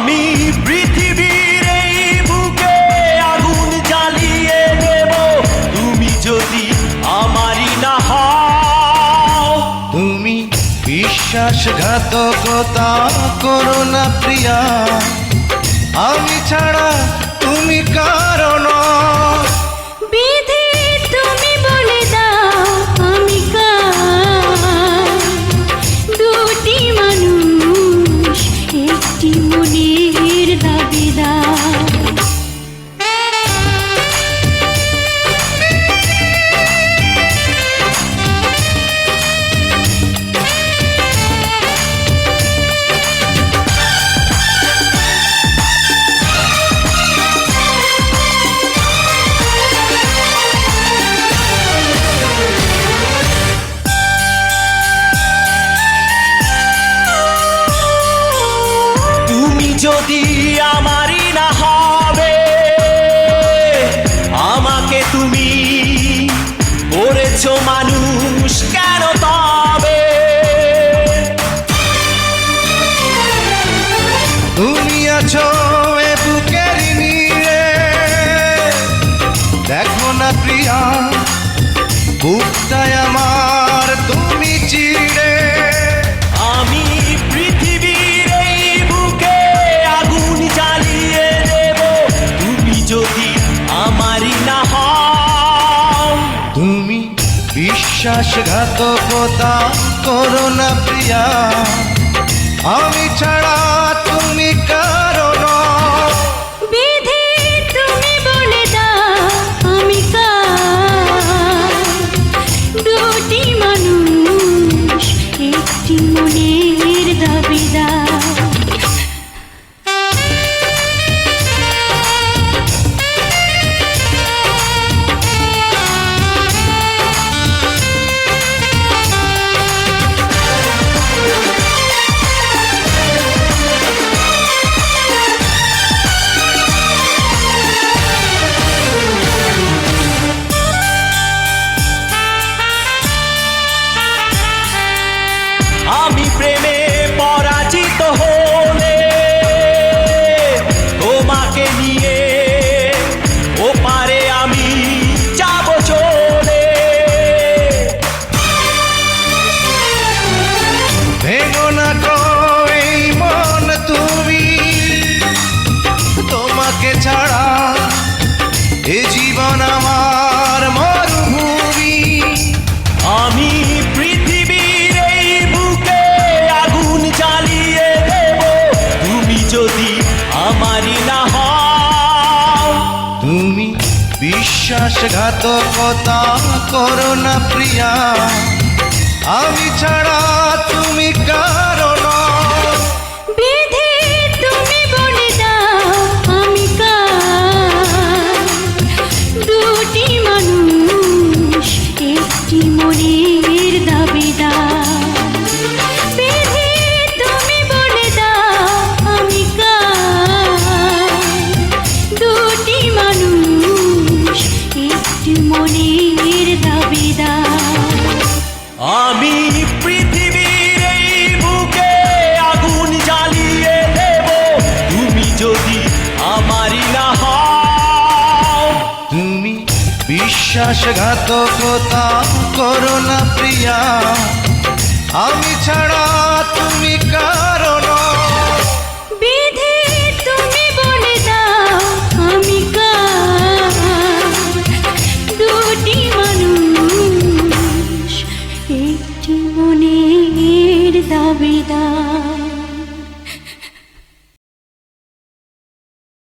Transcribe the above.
আমি পৃথিবীর এই বুকে আগুন জ্বালিয়ে দেব তুমি যদি আমারই না হও। তুমি বিশ্বাসঘাতকতা করো না প্রিয়া, আমি ছাড়া তুমি কারো নও। বিধি তুমি বলে দাও আমি কার, দুটি মানুষ একটি মনের দাবিদার। যদি আমারই না হবে, আমাকে তুমি করেছো মানুষ কেন তবে? তুমি আছো এ বুকের নিয়ে, দেখো না প্রিয়া বুকটায় আমার তুমি চিড়ে। আমি পৃথিবীর এই বুকে আগুন জ্বালিয়ে দেব তুমি যদি আমারই না হও। তুমি বিশ্বাসঘাতকতা করো না প্রিয়া, আমি ছাড়া তুমি কারো নও। বিধি তুমি বলে দাও আমি কার, দুটি মানুষ একটি মনের দাবিদার। আমি প্রেমে পরাজিত হলে তোমাকে নিয়ে ওপারে আমি যাব চলে। ভেঙো না গো এই মন তুমি, তোমাকে ছাড়া এ জীবন আমার মরুভূমি। আমি পৃথিবীর এই বুকে আগুন জ্বালিয়ে দেব তুমি যদি আমারই না হও। তুমি বিশ্বাসঘাতকতা করো না প্রিয়া, আমি ছাড়া তুমি কারো নও। বিধি তুমি বলে দাও আমি কার, দুটি মানুষ একটি মনের দাবিদার। বিধি তুমি বলে দাও আমি কার, দুটি মানুষ একটি মনের দাবিদার। আমি পৃথিবীর এই বুকে আগুন জ্বালিয়ে দেব তুমি যদি আমারই না হও। তুমি বিশ্বাসঘাতকতা করো না প্রিয়া, আমি ছাড়া তুমি কারো